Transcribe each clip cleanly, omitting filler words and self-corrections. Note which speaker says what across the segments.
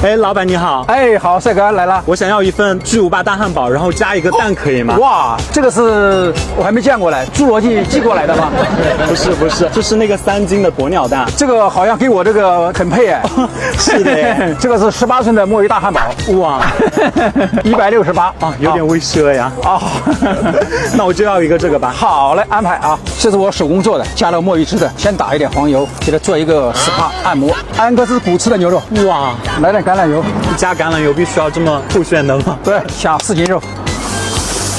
Speaker 1: 哎，老板你好，
Speaker 2: 哎，好，帅哥来了。
Speaker 1: 我想要一份巨无霸大汉堡，然后加一个蛋，可以吗？
Speaker 2: 哇，这个是我还没见过嘞，侏罗纪寄过来的吗？
Speaker 1: 不是，就是那个3斤的鸵鸟蛋。
Speaker 2: 这个好像给我这个很配哎。
Speaker 1: 是的耶，
Speaker 2: 这个是18寸的墨鱼大汉堡，
Speaker 1: 哇
Speaker 2: ，168
Speaker 1: 啊，有点微奢呀。
Speaker 2: 啊。
Speaker 1: 那我就要一个这个吧。
Speaker 2: 好嘞，安排啊。这是我手工做的，加了墨鱼汁的，先打一点黄油，给它做一个SPA按摩。安格斯骨翅的牛肉，
Speaker 1: 哇，
Speaker 2: 来点橄榄油。
Speaker 1: 加橄榄油必须要这么酷炫的吗？
Speaker 2: 对，下4斤肉，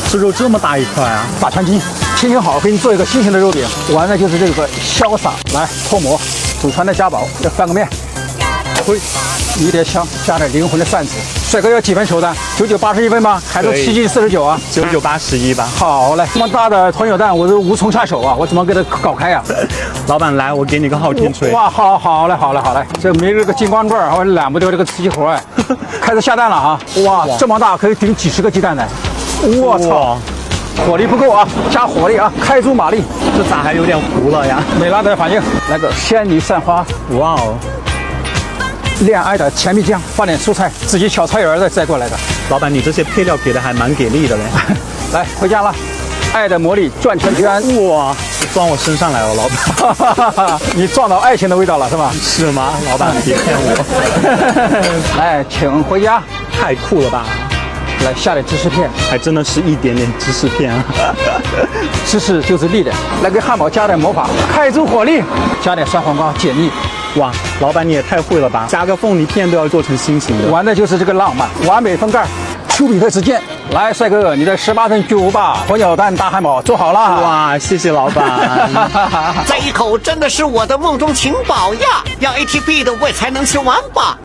Speaker 1: 这肉这么大一块啊！
Speaker 2: 大全筋，心情好给你做一个新型的肉饼。完了就是这个潇洒，来脱模，祖传的家宝，要翻个面，会有点香，加点灵魂的蒜子。帅哥要几分熟的？9981分吗？还是7斤49啊
Speaker 1: 9981吧。
Speaker 2: 好嘞，这么大的鸵鸟蛋我都无从下手啊，我怎么给它搞开呀？
Speaker 1: 老板来，我给你个好天锤。
Speaker 2: 哇，好嘞，这没这个金光棍儿，我揽不掉这个瓷器活哎。开始下蛋了啊！哇，这么大可以顶几10个鸡蛋呢！我操，火力不够啊，加火力啊，开足马力。
Speaker 1: 这咋还有点糊了呀？
Speaker 2: 美拉德反应，来个仙女散花。
Speaker 1: 哇哦！
Speaker 2: 恋爱的甜蜜酱，放点蔬菜，自己小菜园的摘过来的。
Speaker 1: 老板，你这些配料给的还蛮给力的嘞。
Speaker 2: 来，回家了。爱的魔力转圈圈。
Speaker 1: 哇，撞我身上来了，老板。
Speaker 2: 你撞到爱情的味道了是吧？
Speaker 1: 是吗？老板别骗我。
Speaker 2: 来，请回家。
Speaker 1: 太酷了吧！
Speaker 2: 来下点芝士片，
Speaker 1: 还真的是一点点芝士片啊。
Speaker 2: 芝士就是力量。来给汉堡加点魔法，开足火力，加点酸黄瓜解腻。
Speaker 1: 哇，老板你也太会了吧！加个凤梨片都要做成心形的，
Speaker 2: 玩的就是这个浪漫，完美封盖。丘比特之剑，来，帅哥，你的18寸巨无霸鸵鸟蛋大汉堡做好了。
Speaker 1: 哇，谢谢老板。
Speaker 3: 这一口真的是我的梦中情堡呀！要 ATP 的我才能吃完吧。